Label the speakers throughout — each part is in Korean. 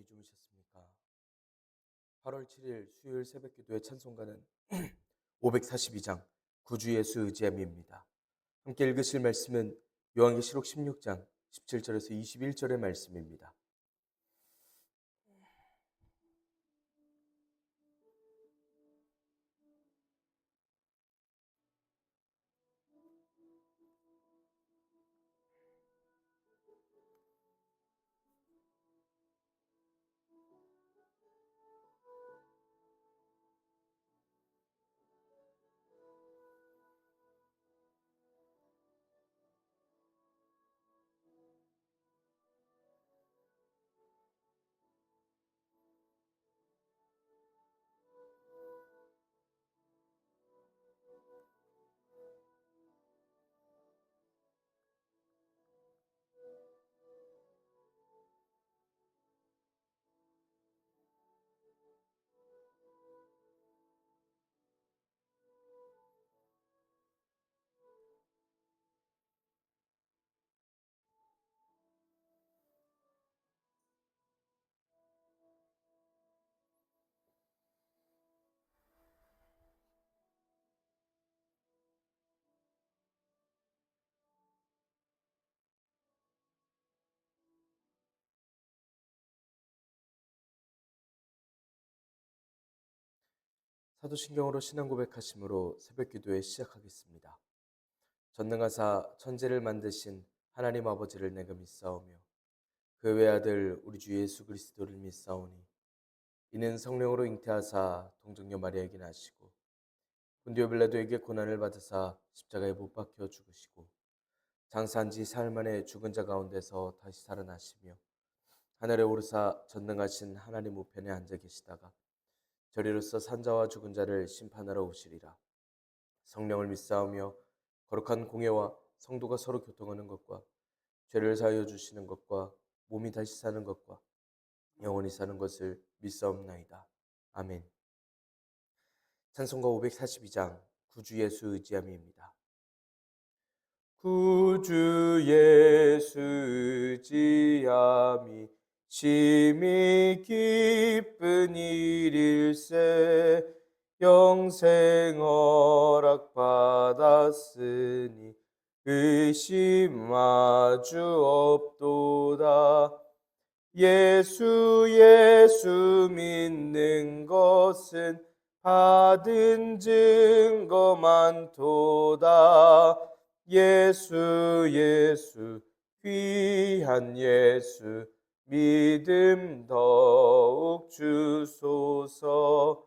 Speaker 1: 주무셨습니까? 8월 7일 수요일 새벽기도의 찬송가는 542장 구주 예수 의지함입니다. 함께 읽으실 말씀은 요한계시록 16장 17절에서 21절의 말씀입니다. 사도신경으로 신앙 고백하심으로 새벽기도에 시작하겠습니다. 전능하사 천지를 만드신 하나님 아버지를 내가 믿사오며 그 외아들 우리 주 예수 그리스도를 믿사오니 이는 성령으로 잉태하사 동정녀 마리아에게 나시고 본디오 빌라도에게 고난을 받으사 십자가에 못 박혀 죽으시고 장사한 지 사흘 만에 죽은 자 가운데서 다시 살아나시며 하늘에 오르사 전능하신 하나님 우편에 앉아 계시다가 저리로서 산자와 죽은 자를 심판하러 오시리라. 성령을 믿사오며 거룩한 공예와 성도가 서로 교통하는 것과 죄를 사하여 주시는 것과 몸이 다시 사는 것과 영원히 사는 것을 믿사옵나이다. 아멘. 찬송가 542장 구주 예수 의지함입니다. 구주 예수 의지함이 심히 기쁜 일일세. 영생 허락 받았으니 의심 아주 없도다. 예수 믿는 것은 받은 증거 많도다. 예수 귀한 예수 믿음 더욱 주소서.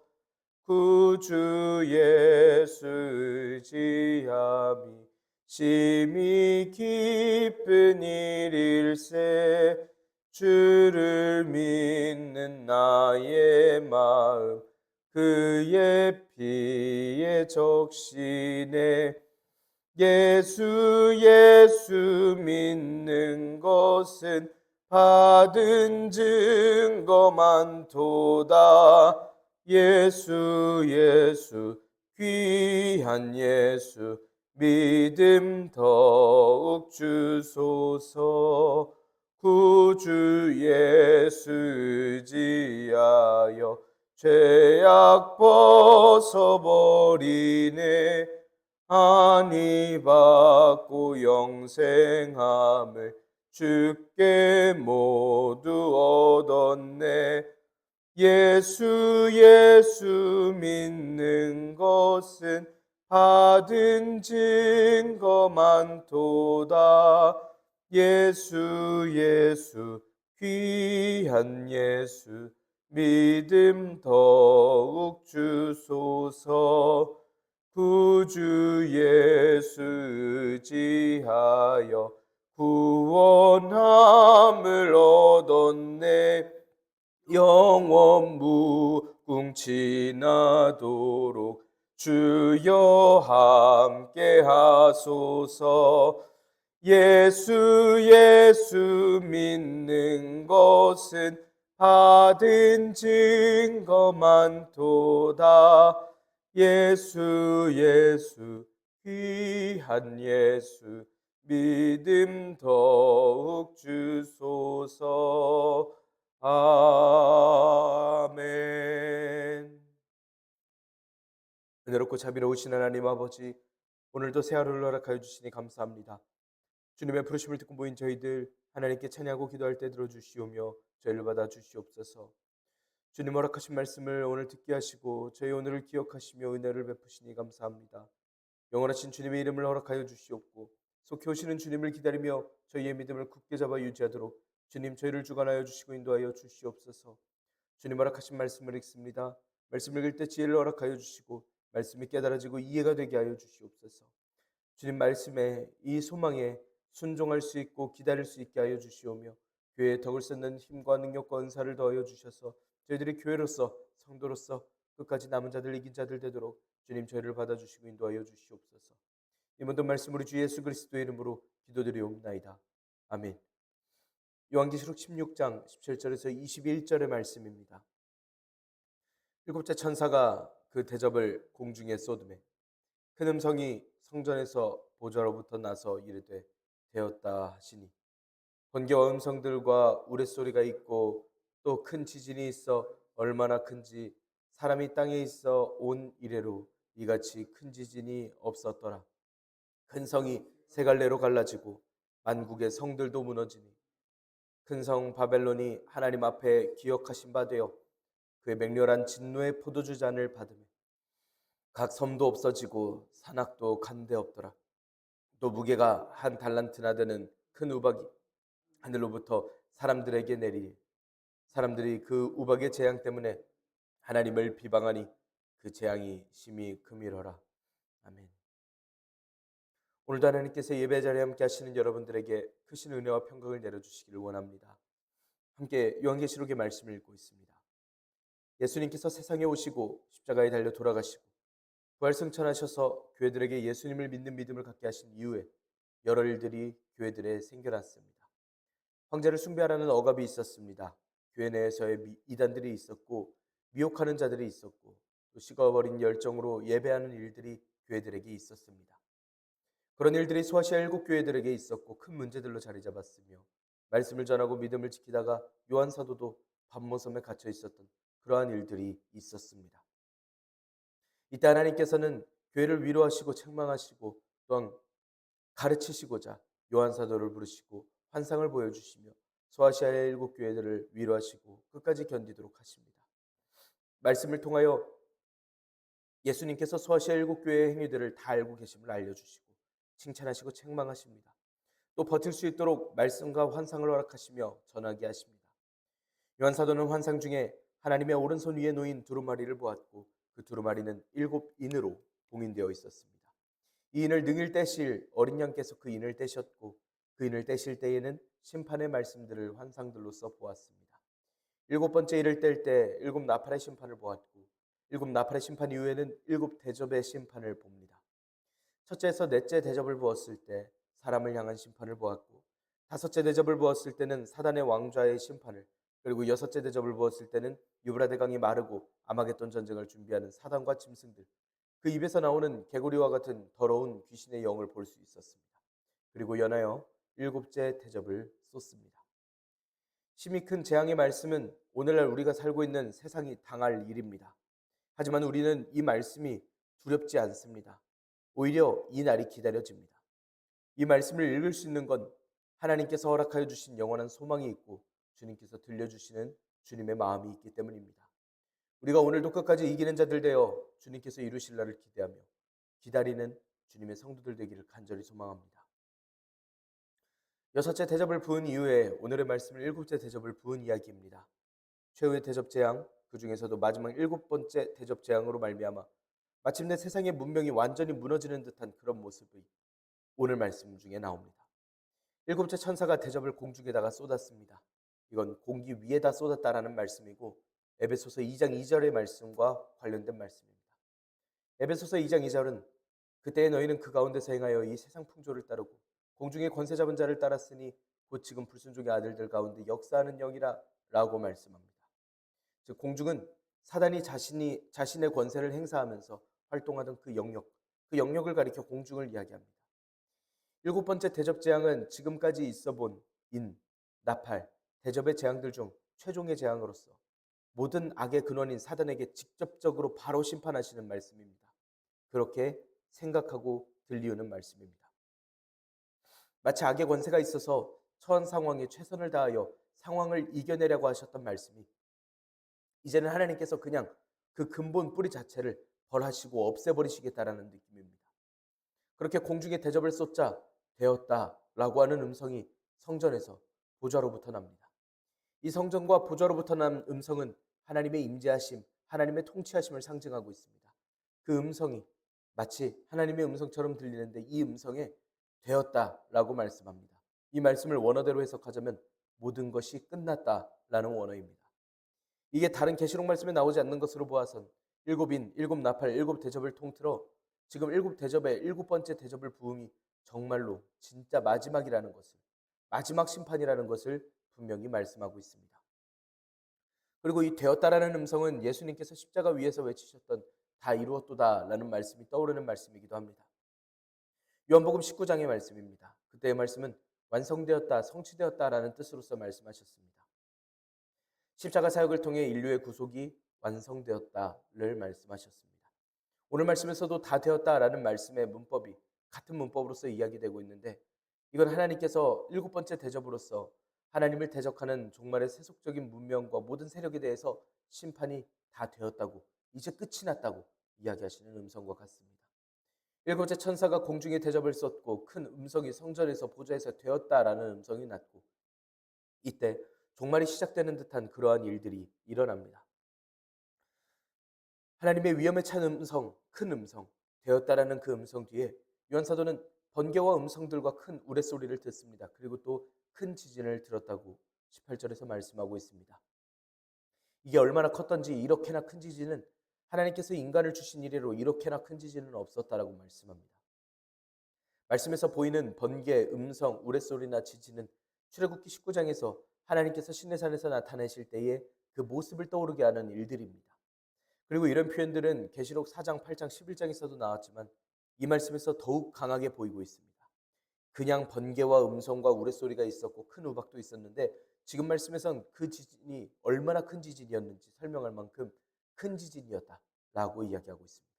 Speaker 1: 구주 예수 의지함이 심히 기쁜 일일세. 주를 믿는 나의 마음 그의 피에 적시네. 예수 믿는 것은 받은 증거 많도다. 예수 귀한 예수 믿음 더욱 주소서. 구주 예수 의지하여 죄악 벗어버리네. 안위 받고 영생함을 주께 모두 얻었네. 예수 믿는 것은 받은 증거 많도다. 예수 귀한 예수 믿음 더욱 주소서. 구주 예수 의지하여 구원함을 얻었네. 영원 무궁지나도록 주여 함께 하소서. 예수 믿는 것은 받은 증거 많도다. 예수 귀한 예수 믿음 더욱 주소서. 아멘. 은혜롭고 자비로우신 하나님 아버지, 오늘도 새 하루를 허락하여 주시니 감사합니다. 주님의 부르심을 듣고 모인 저희들 하나님께 찬양하고 기도할 때 들어주시오며 저희를 받아 주시옵소서. 주님 허락하신 말씀을 오늘 듣게 하시고 저희 오늘을 기억하시며 은혜를 베푸시니 감사합니다. 영원하신 주님의 이름을 허락하여 주시옵고 속히 오시는 주님을 기다리며 저희의 믿음을 굳게 잡아 유지하도록 주님 저희를 주관하여 주시고 인도하여 주시옵소서. 주님 허락하신 말씀을 읽습니다. 말씀을 읽을 때 지혜를 허락하여 주시고 말씀이 깨달아지고 이해가 되게 하여 주시옵소서. 주님 말씀에 이 소망에 순종할 수 있고 기다릴 수 있게 하여 주시오며 교회의 덕을 쌓는 힘과 능력과 은사를 더하여 주셔서 저희들이 교회로서 성도로서 끝까지 남은 자들 이긴 자들 되도록 주님 저희를 받아주시고 인도하여 주시옵소서. 이 모든 말씀 우리 주 예수 그리스도의 이름으로 기도드리옵나이다. 아멘. 요한계시록 16장 17절에서 21절의 말씀입니다. 일곱째 천사가 그 대접을 공중에 쏟으매 큰 음성이 성전에서 보좌로부터 나서 이르되 되었다 하시니 번개와 음성들과 우레소리가 있고 또 큰 지진이 있어 얼마나 큰지 사람이 땅에 있어 온 이래로 이같이 큰 지진이 없었더라. 큰 성이 세 갈래로 갈라지고 만국의 성들도 무너지니 큰 성 바벨론이 하나님 앞에 기억하신 바 되어 그의 맹렬한 진노의 포도주 잔을 받으며 각 섬도 없어지고 산악도 간데 없더라. 또 무게가 한 달란트나 되는 큰 우박이 하늘로부터 사람들에게 내리니 사람들이 그 우박의 재앙 때문에 하나님을 비방하니 그 재앙이 심히 크미러라. 아멘. 오늘도 하나님께서 예배 자리에 함께 하시는 여러분들에게 크신 은혜와 평강을 내려주시기를 원합니다. 함께 요한계시록의 말씀을 읽고 있습니다. 예수님께서 세상에 오시고 십자가에 달려 돌아가시고 부활승천하셔서 교회들에게 예수님을 믿는 믿음을 갖게 하신 이후에 여러 일들이 교회들에 생겨났습니다. 황제를 숭배하라는 억압이 있었습니다. 교회 내에서의 이단들이 있었고 미혹하는 자들이 있었고 또 식어버린 열정으로 예배하는 일들이 교회들에게 있었습니다. 그런 일들이 소아시아 7교회들에게 있었고 큰 문제들로 자리 잡았으며 말씀을 전하고 믿음을 지키다가 요한 사도도 밤모섬에 갇혀 있었던 그러한 일들이 있었습니다. 이때 하나님께서는 교회를 위로하시고 책망하시고 또한 가르치시고자 요한 사도를 부르시고 환상을 보여주시며 소아시아의 7교회들을 위로하시고 끝까지 견디도록 하십니다. 말씀을 통하여 예수님께서 소아시아 7교회의 행위들을 다 알고 계심을 알려주시고 칭찬하시고 책망하십니다. 또 버틸 수 있도록 말씀과 환상을 허락하시며 전하게 하십니다. 요한 사도는 환상 중에 하나님의 오른손 위에 놓인 두루마리를 보았고 그 두루마리는 7인으로 봉인되어 있었습니다. 이 인을 능일 떼실 어린 양께서 그 인을 떼셨고 그 인을 떼실 때에는 심판의 말씀들을 환상들로써 보았습니다. 7번째 인을 뗄 때 7나팔의 심판을 보았고 7나팔의 심판 이후에는 7대접의 심판을 봅니다. 첫째에서 넷째 대접을 보았을 때 사람을 향한 심판을 보았고 다섯째 대접을 보았을 때는 사단의 왕좌의 심판을 그리고 여섯째 대접을 보았을 때는 유브라데 강이 마르고 아마겟돈 전쟁을 준비하는 사단과 짐승들 그 입에서 나오는 개구리와 같은 더러운 귀신의 영을 볼 수 있었습니다. 그리고 연하여 7째 대접을 쏟습니다. 심히 큰 재앙의 말씀은 오늘날 우리가 살고 있는 세상이 당할 일입니다. 하지만 우리는 이 말씀이 두렵지 않습니다. 오히려 이 날이 기다려집니다. 이 말씀을 읽을 수 있는 건 하나님께서 허락하여 주신 영원한 소망이 있고 주님께서 들려주시는 주님의 마음이 있기 때문입니다. 우리가 오늘도 끝까지 이기는 자들 되어 주님께서 이루실 날을 기대하며 기다리는 주님의 성도들 되기를 간절히 소망합니다. 여섯째 대접을 부은 이후에 오늘의 말씀은 7째 대접을 부은 이야기입니다. 최후의 대접 재앙, 그 중에서도 마지막 7번째 대접 재앙으로 말미암아 마침내 세상의 문명이 완전히 무너지는 듯한 그런 모습이 오늘 말씀 중에 나옵니다. 7째 천사가 대접을 공중에다가 쏟았습니다. 이건 공기 위에다 쏟았다라는 말씀이고 에베소서 2장 2절의 말씀과 관련된 말씀입니다. 에베소서 2장 2절은 그때에 너희는 그 가운데서 행하여 이 세상 풍조를 따르고 공중의 권세 잡은 자를 따랐으니 곧 지금 불순종의 아들들 가운데 역사하는 영이라 라고 말씀합니다. 즉 공중은 사단이 자신의 권세를 행사하면서 활동하던 그 영역을 가리켜 공중을 이야기합니다. 7번째 대접 재앙은 지금까지 있어 본 인, 나팔, 대접의 재앙들 중 최종의 재앙으로서 모든 악의 근원인 사단에게 직접적으로 바로 심판하시는 말씀입니다. 그렇게 생각하고 들리우는 말씀입니다. 마치 악의 권세가 있어서 처한 상황에 최선을 다하여 상황을 이겨내려고 하셨던 말씀이 이제는 하나님께서 그냥 그 근본 뿌리 자체를 벌하시고 없애버리시겠다라는 느낌입니다. 그렇게 공중에 대접을 쏟자 되었다라고 하는 음성이 성전에서 보좌로부터 납니다. 이 성전과 보좌로부터 난 음성은 하나님의 임재하심, 하나님의 통치하심을 상징하고 있습니다. 그 음성이 마치 하나님의 음성처럼 들리는데 이 음성에 되었다라고 말씀합니다. 이 말씀을 원어대로 해석하자면 모든 것이 끝났다라는 원어입니다. 이게 다른 계시록 말씀에 나오지 않는 것으로 보아선 일곱 인, 일곱 나팔, 일곱 대접을 통틀어 지금 일곱 대접의 일곱 번째 대접을 부음이 정말로 진짜 마지막이라는 것을, 마지막 심판이라는 것을 분명히 말씀하고 있습니다. 그리고 이 되었다라는 음성은 예수님께서 십자가 위에서 외치셨던 다 이루었도다라는 말씀이 떠오르는 말씀이기도 합니다. 요한복음 19장의 말씀입니다. 그때의 말씀은 완성되었다, 성취되었다라는 뜻으로서 말씀하셨습니다. 십자가 사역을 통해 인류의 구속이 완성되었다를 말씀하셨습니다. 오늘 말씀에서도 다 되었다라는 말씀의 문법이 같은 문법으로서 이야기되고 있는데 이건 하나님께서 일곱 번째 대접으로서 하나님을 대적하는 종말의 세속적인 문명과 모든 세력에 대해서 심판이 다 되었다고 이제 끝이 났다고 이야기하시는 음성과 같습니다. 일곱째 천사가 공중에 대접을 쏟고 큰 음성이 성전에서 보좌에서 되었다라는 음성이 났고 이때 종말이 시작되는 듯한 그러한 일들이 일어납니다. 하나님의 위엄에 찬 음성, 큰 음성, 되었다라는 그 음성 뒤에 요한사도는 번개와 음성들과 큰 우레소리를 듣습니다. 그리고 또 큰 지진을 들었다고 18절에서 말씀하고 있습니다. 이게 얼마나 컸던지 이렇게나 큰 지진은 하나님께서 인간을 주신 이래로 이렇게나 큰 지진은 없었다라고 말씀합니다. 말씀에서 보이는 번개, 음성, 우레소리나 지진은 출애굽기 19장에서 하나님께서 시내산에서 나타내실 때의 그 모습을 떠오르게 하는 일들입니다. 그리고 이런 표현들은 계시록 4장, 8장, 11장에서도 나왔지만 이 말씀에서 더욱 강하게 보이고 있습니다. 그냥 번개와 음성과 우레소리가 있었고 큰 우박도 있었는데 지금 말씀에선 그 지진이 얼마나 큰 지진이었는지 설명할 만큼 큰 지진이었다라고 이야기하고 있습니다.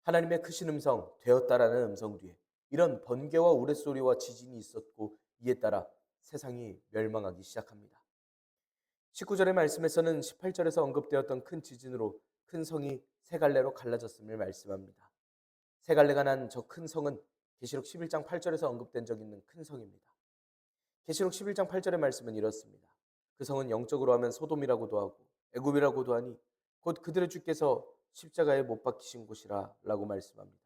Speaker 1: 하나님의 크신 음성, 되었다라는 음성 뒤에 이런 번개와 우레소리와 지진이 있었고 이에 따라 세상이 멸망하기 시작합니다. 19절의 말씀에서는 18절에서 언급되었던 큰 지진으로 큰 성이 세 갈래로 갈라졌음을 말씀합니다. 세 갈래가 난 저 큰 성은 계시록 11장 8절에서 언급된 적 있는 큰 성입니다. 계시록 11장 8절의 말씀은 이렇습니다. 그 성은 영적으로 하면 소돔이라고도 하고 애굽이라고도 하니 곧 그들의 주께서 십자가에 못 박히신 곳이라 라고 말씀합니다.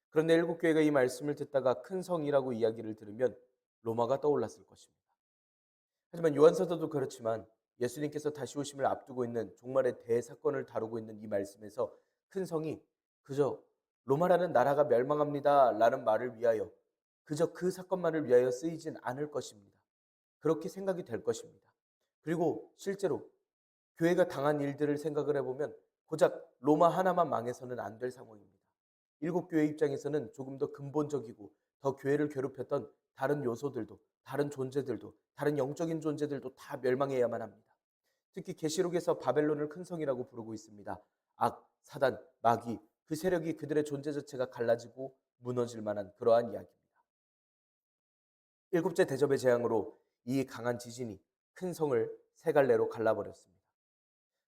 Speaker 1: 그런데 일곱 교회가 이 말씀을 듣다가 큰 성이라고 이야기를 들으면 로마가 떠올랐을 것입니다. 하지만 요한사도도 그렇지만 예수님께서 다시 오심을 앞두고 있는 종말의 대사건을 다루고 있는 이 말씀에서 큰 성이 그저 로마라는 나라가 멸망합니다 라는 말을 위하여 그저 그 사건만을 위하여 쓰이진 않을 것입니다. 그렇게 생각이 될 것입니다. 그리고 실제로 교회가 당한 일들을 생각을 해보면 고작 로마 하나만 망해서는 안 될 상황입니다. 일곱 교회 입장에서는 조금 더 근본적이고 더 교회를 괴롭혔던 다른 요소들도 다른 존재들도 다른 영적인 존재들도 다 멸망해야만 합니다. 특히 계시록에서 바벨론을 큰 성이라고 부르고 있습니다. 악, 사단, 마귀 그 세력이 그들의 존재 자체가 갈라지고 무너질 만한 그러한 이야기입니다. 일곱째 대접의 재앙으로 이 강한 지진이 큰 성을 세 갈래로 갈라버렸습니다.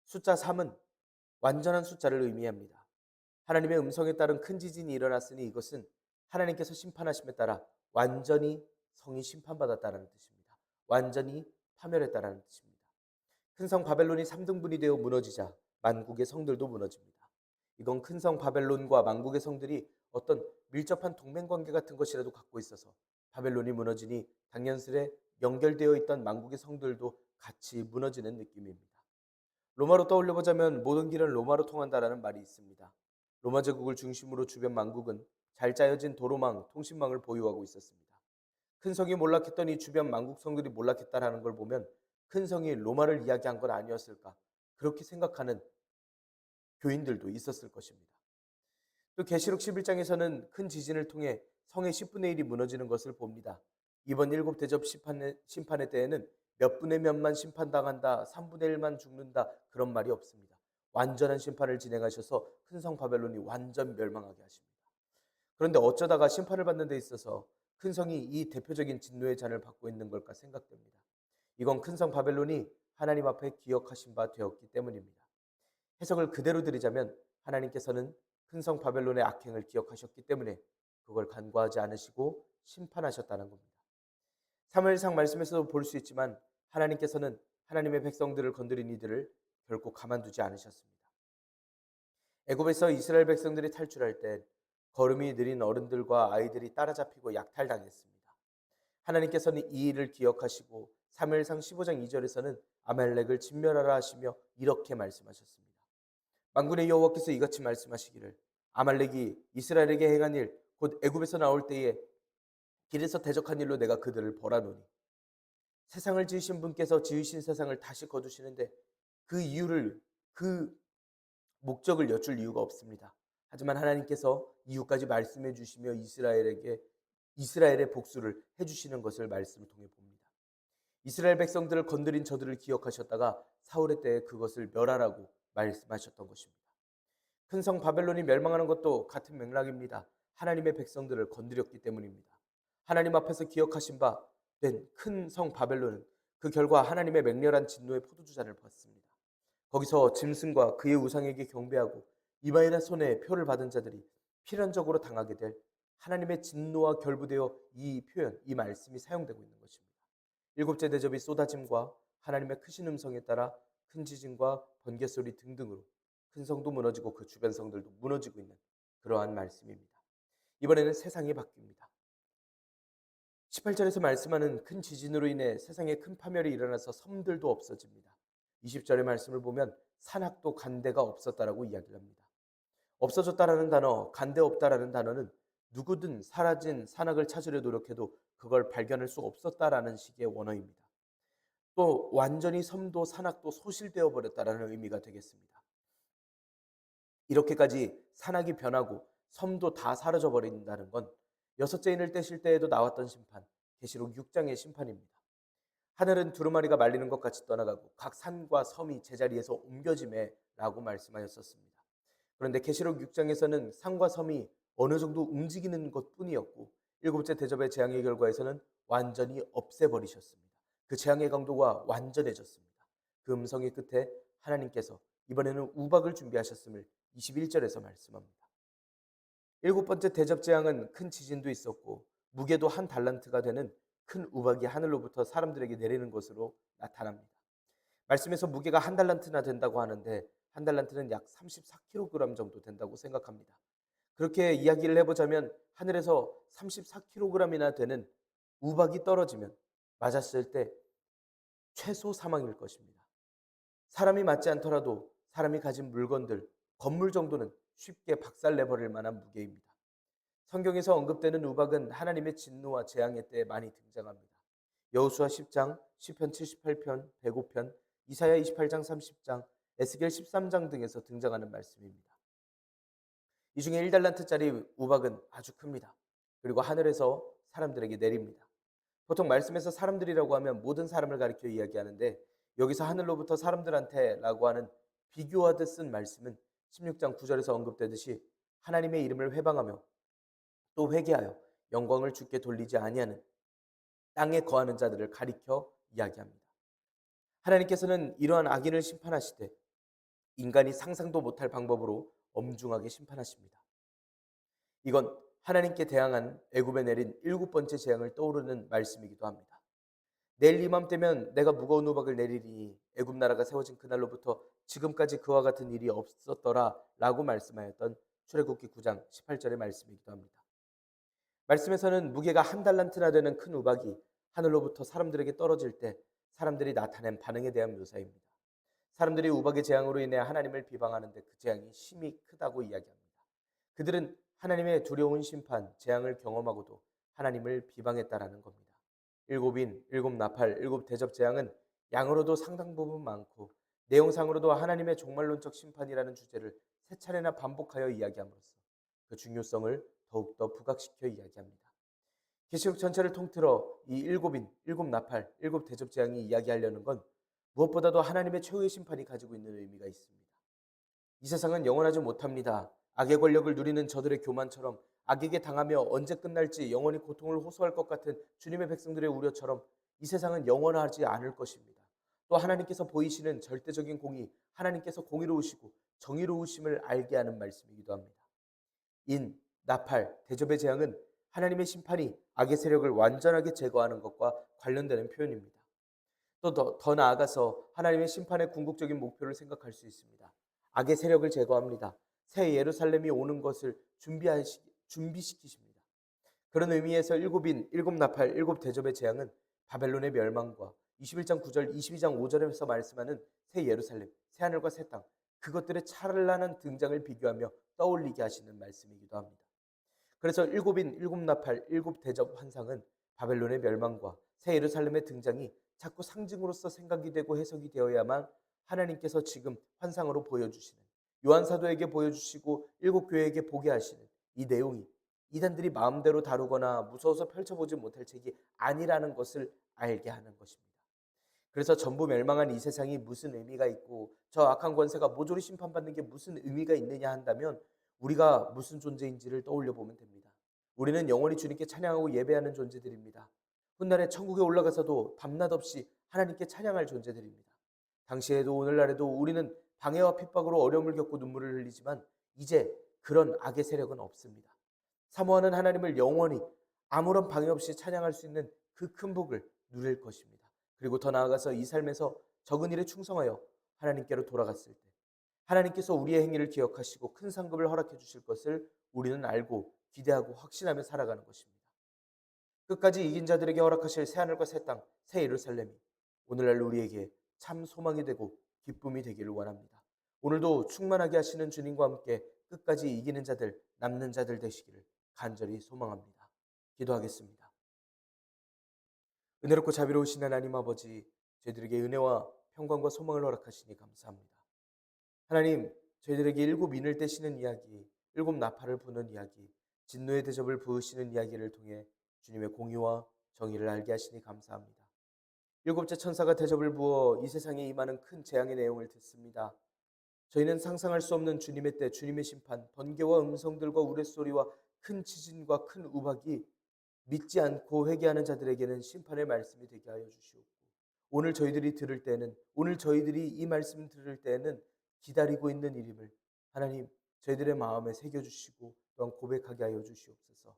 Speaker 1: 숫자 3은 완전한 숫자를 의미합니다. 하나님의 음성에 따른 큰 지진이 일어났으니 이것은 하나님께서 심판하심에 따라 완전히 성이 심판받았다는 뜻입니다. 완전히 파멸했다는 뜻입니다. 큰 성 바벨론이 3등분이 되어 무너지자 만국의 성들도 무너집니다. 이건 큰 성 바벨론과 만국의 성들이 어떤 밀접한 동맹관계 같은 것이라도 갖고 있어서 바벨론이 무너지니 당연스레 연결되어 있던 만국의 성들도 같이 무너지는 느낌입니다. 로마로 떠올려보자면 모든 길은 로마로 통한다라는 말이 있습니다. 로마 제국을 중심으로 주변 만국은 잘 짜여진 도로망, 통신망을 보유하고 있었습니다. 큰 성이 몰락했더니 주변 만국 성들이 몰락했다라는 걸 보면 큰 성이 로마를 이야기한 건 아니었을까 그렇게 생각하는 교인들도 있었을 것입니다. 또 계시록 11장에서는 큰 지진을 통해 성의 10분의 1이 무너지는 것을 봅니다. 이번 일곱 대접 심판의 때에는 몇 분의 몇만 심판당한다, 3분의 1만 죽는다 그런 말이 없습니다. 완전한 심판을 진행하셔서 큰 성 바벨론이 완전 멸망하게 하십니다. 그런데 어쩌다가 심판을 받는 데 있어서 큰 성이 이 대표적인 진노의 잔을 받고 있는 걸까 생각됩니다. 이건 큰 성 바벨론이 하나님 앞에 기억하신 바 되었기 때문입니다. 해석을 그대로 드리자면 하나님께서는 큰 성 바벨론의 악행을 기억하셨기 때문에 그걸 간과하지 않으시고 심판하셨다는 겁니다. 사무엘상 말씀에서도 볼 수 있지만 하나님께서는 하나님의 백성들을 건드린 이들을 결코 가만두지 않으셨습니다. 애굽에서 이스라엘 백성들이 탈출할 때 걸음이 느린 어른들과 아이들이 따라잡히고 약탈당했습니다. 하나님께서는 이 일을 기억하시고 사무엘상 15장 2절에서는 아말렉을 진멸하라 하시며 이렇게 말씀하셨습니다. 만군의 여호와께서 이같이 말씀하시기를 아말렉이 이스라엘에게 행한 일 곧 애굽에서 나올 때에 길에서 대적한 일로 내가 그들을 벌하노니 세상을 지으신 분께서 지으신 세상을 다시 거두시는데 그 이유를 그 목적을 여쭐 이유가 없습니다. 하지만 하나님께서 이유까지 말씀해 주시며 이스라엘의 복수를 해 주시는 것을 말씀을 통해 봅니다. 이스라엘 백성들을 건드린 저들을 기억하셨다가 사울의 때에 그것을 멸하라고 말씀하셨던 것입니다. 큰 성 바벨론이 멸망하는 것도 같은 맥락입니다. 하나님의 백성들을 건드렸기 때문입니다. 하나님 앞에서 기억하신 바 된 큰 성 바벨론은 그 결과 하나님의 맹렬한 진노의 포도주잔을 받습니다. 거기서 짐승과 그의 우상에게 경배하고 이마에나 손에 표를 받은 자들이 필연적으로 당하게 될 하나님의 진노와 결부되어 이 표현, 이 말씀이 사용되고 있는 것입니다. 일곱째 대접이 쏟아짐과 하나님의 크신 음성에 따라 큰 지진과 번개 소리 등등으로 큰 성도 무너지고 그 주변 성들도 무너지고 있는 그러한 말씀입니다. 이번에는 세상이 바뀝니다. 18절에서 말씀하는 큰 지진으로 인해 세상에 큰 파멸이 일어나서 섬들도 없어집니다. 20절의 말씀을 보면 산악도 간대가 없었다라고 이야기를 합니다. 없어졌다라는 단어, 간대 없다라는 단어는 누구든 사라진 산악을 찾으려 노력해도 그걸 발견할 수 없었다라는 식의 원어입니다. 또 완전히 섬도 산악도 소실되어 버렸다라는 의미가 되겠습니다. 이렇게까지 산악이 변하고 섬도 다 사라져 버린다는 건 여섯째 인을 떼실 때에도 나왔던 심판, 계시록 6장의 심판입니다. 하늘은 두루마리가 말리는 것 같이 떠나가고 각 산과 섬이 제자리에서 옮겨지매라고 말씀하셨습니다. 그런데 계시록 6장에서는 산과 섬이 어느 정도 움직이는 것뿐이었고 일곱째 대접의 재앙의 결과에서는 완전히 없애버리셨습니다. 그 재앙의 강도가 완전해졌습니다. 그 음성의 끝에 하나님께서 이번에는 우박을 준비하셨음을 21절에서 말씀합니다. 일곱 번째 대접 재앙은 큰 지진도 있었고 무게도 한 달란트가 되는 큰 우박이 하늘로부터 사람들에게 내리는 것으로 나타납니다. 말씀에서 무게가 한 달란트나 된다고 하는데 한 달란트는 약 34kg 정도 된다고 생각합니다. 그렇게 이야기를 해보자면 하늘에서 34kg이나 되는 우박이 떨어지면 맞았을 때 최소 사망일 것입니다. 사람이 맞지 않더라도 사람이 가진 물건들, 건물 정도는 쉽게 박살내버릴 만한 무게입니다. 성경에서 언급되는 우박은 하나님의 진노와 재앙의 때에 많이 등장합니다. 여호수아 10장, 시편 78편, 105편, 이사야 28장 30장, 에스겔 13장 등에서 등장하는 말씀입니다. 이 중에 1달란트짜리 우박은 아주 큽니다. 그리고 하늘에서 사람들에게 내립니다. 보통 말씀에서 사람들이라고 하면 모든 사람을 가리켜 이야기하는데 여기서 하늘로부터 사람들한테라고 하는 비교하듯 쓴 말씀은 16장 9절에서 언급되듯이 하나님의 이름을 회방하며 또 회개하여 영광을 주께 돌리지 아니하는 땅에 거하는 자들을 가리켜 이야기합니다. 하나님께서는 이러한 악인을 심판하시되 인간이 상상도 못할 방법으로 엄중하게 심판하십니다. 이건 하나님께 대항한 애굽에 내린 일곱 번째 재앙을 떠오르는 말씀이기도 합니다. 내일 이맘때면 내가 무거운 우박을 내리리니 애굽 나라가 세워진 그날로부터 지금까지 그와 같은 일이 없었더라 라고 말씀하였던 출애굽기 9장 18절의 말씀이기도 합니다. 말씀에서는 무게가 한 달란트나 되는 큰 우박이 하늘로부터 사람들에게 떨어질 때 사람들이 나타낸 반응에 대한 묘사입니다. 사람들이 우박의 재앙으로 인해 하나님을 비방하는데 그 재앙이 심히 크다고 이야기합니다. 그들은 하나님의 두려운 심판, 재앙을 경험하고도 하나님을 비방했다라는 겁니다. 일곱인, 일곱 나팔, 일곱 대접 재앙은 양으로도 상당 부분 많고 내용상으로도 하나님의 종말론적 심판이라는 주제를 세 차례나 반복하여 이야기함으로써 그 중요성을 더욱더 부각시켜 이야기합니다. 계시록 전체를 통틀어 이 일곱인, 일곱 나팔, 일곱 대접 재앙이 이야기하려는 건 무엇보다도 하나님의 최후의 심판이 가지고 있는 의미가 있습니다. 이 세상은 영원하지 못합니다. 악의 권력을 누리는 저들의 교만처럼 악에게 당하며 언제 끝날지 영원히 고통을 호소할 것 같은 주님의 백성들의 우려처럼 이 세상은 영원하지 않을 것입니다. 또 하나님께서 보이시는 절대적인 공의, 하나님께서 공의로우시고 정의로우심을 알게 하는 말씀이기도 합니다. 인, 나팔, 대접의 재앙은 하나님의 심판이 악의 세력을 완전하게 제거하는 것과 관련되는 표현입니다. 또 더 나아가서 하나님의 심판의 궁극적인 목표를 생각할 수 있습니다. 악의 세력을 제거합니다. 새 예루살렘이 오는 것을 준비시키십니다. 그런 의미에서 일곱인, 일곱 나팔, 일곱 대접의 재앙은 바벨론의 멸망과 21장 9절, 22장 5절에서 말씀하는 새 예루살렘, 새 하늘과 새 땅, 그것들의 찬란한 등장을 비교하며 떠올리게 하시는 말씀이기도 합니다. 그래서 일곱인, 일곱 나팔, 일곱 대접 환상은 바벨론의 멸망과 새 예루살렘의 등장이 자꾸 상징으로서 생각이 되고 해석이 되어야만 하나님께서 지금 환상으로 보여주시는, 요한 사도에게 보여주시고 일곱 교회에게 보게 하시는 이 내용이 이단들이 마음대로 다루거나 무서워서 펼쳐보지 못할 책이 아니라는 것을 알게 하는 것입니다. 그래서 전부 멸망한 이 세상이 무슨 의미가 있고 저 악한 권세가 모조리 심판받는 게 무슨 의미가 있느냐 한다면 우리가 무슨 존재인지를 떠올려 보면 됩니다. 우리는 영원히 주님께 찬양하고 예배하는 존재들입니다. 훗날에 천국에 올라가서도 밤낮 없이 하나님께 찬양할 존재들입니다. 당시에도 오늘날에도 우리는 방해와 핍박으로 어려움을 겪고 눈물을 흘리지만 이제 그런 악의 세력은 없습니다. 사모하는 하나님을 영원히 아무런 방해 없이 찬양할 수 있는 그 큰 복을 누릴 것입니다. 그리고 더 나아가서 이 삶에서 적은 일에 충성하여 하나님께로 돌아갔을 때 하나님께서 우리의 행위를 기억하시고 큰 상급을 허락해 주실 것을 우리는 알고 기대하고 확신하며 살아가는 것입니다. 끝까지 이긴 자들에게 허락하실 새하늘과 새 땅, 새 예루살렘이 오늘날 우리에게 참 소망이 되고 기쁨이 되기를 원합니다. 오늘도 충만하게 하시는 주님과 함께 끝까지 이기는 자들, 남는 자들 되시기를 간절히 소망합니다. 기도하겠습니다. 은혜롭고 자비로우신 하나님 아버지, 저희들에게 은혜와 평강과 소망을 허락하시니 감사합니다. 하나님, 저희들에게 일곱 인을 떼시는 이야기, 일곱 나팔을 부는 이야기, 진노의 대접을 부으시는 이야기를 통해 주님의 공의와 정의를 알게 하시니 감사합니다. 일곱째 천사가 대접을 부어 이 세상에 임하는 큰 재앙의 내용을 듣습니다. 저희는 상상할 수 없는 주님의 때, 주님의 심판, 번개와 음성들과 우레소리와 큰 지진과 큰 우박이 믿지 않고 회개하는 자들에게는 심판의 말씀이 되게 하여 주시옵고, 오늘 저희들이 들을 때는, 오늘 저희들이 이 말씀을 들을 때는 기다리고 있는 일임을 하나님 저희들의 마음에 새겨주시고 또한 고백하게 하여 주시옵소서.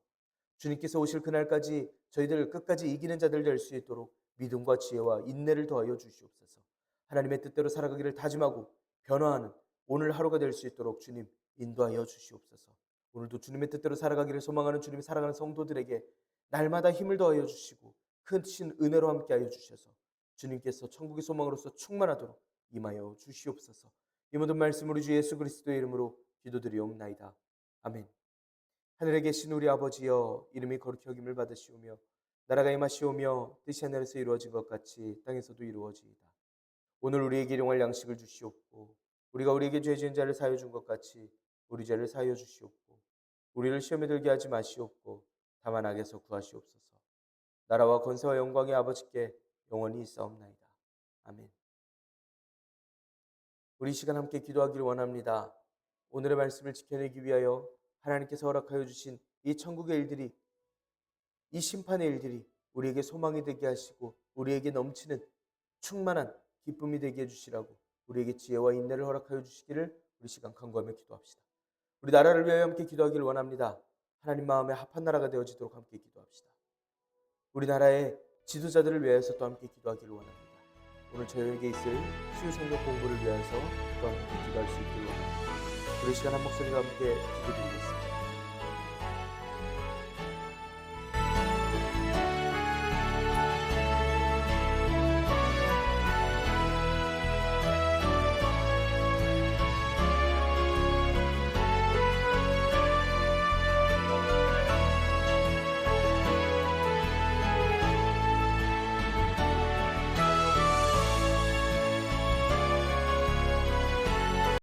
Speaker 1: 주님께서 오실 그날까지 저희들 끝까지 이기는 자들 될 수 있도록 믿음과 지혜와 인내를 더하여 주시옵소서. 하나님의 뜻대로 살아가기를 다짐하고 변화하는 오늘 하루가 될 수 있도록 주님 인도하여 주시옵소서. 오늘도 주님의 뜻대로 살아가기를 소망하는 주님의 사랑하는 성도들에게 날마다 힘을 더하여 주시고 크신 은혜로 함께하여 주셔서 주님께서 천국의 소망으로서 충만하도록 임하여 주시옵소서. 이 모든 말씀 우리 주 예수 그리스도의 이름으로 기도드리옵나이다. 아멘. 하늘에 계신 우리 아버지여, 이름이 거룩히 여김을 받으시오며 나라가 임하시오며 뜻이 하늘에서 이루어진 것 같이 땅에서도 이루어지이다. 오늘 우리에게 일용할 양식을 주시옵고 우리가 우리에게 죄 지은 자를 사하여 준 것 같이 우리 죄를 사하여 주시옵고 우리를 시험에 들게 하지 마시옵고 다만 악에서 구하시옵소서. 나라와 권세와 영광이 아버지께 영원히 있사옵나이다. 아멘. 우리 이 시간 함께 기도하기를 원합니다. 오늘의 말씀을 지켜내기 위하여 하나님께서 허락하여 주신 이 천국의 일들이, 이 심판의 일들이 우리에게 소망이 되게 하시고 우리에게 넘치는 충만한 기쁨이 되게 해주시라고 우리에게 지혜와 인내를 허락하여 주시기를 우리 시간 간구하며 기도합시다. 우리 나라를 위하여 함께 기도하기를 원합니다. 하나님 마음에 합한 나라가 되어지도록 함께 기도합시다. 우리나라의 지도자들을 위하여서 또 함께 기도하기를 원합니다. 오늘 저희에게 있을 수요 성경 공부를 위하여서 또 함께 기도할 수 있기를 원합니다. 우리 시간 한 목소리로 함께 기도드리겠습니다.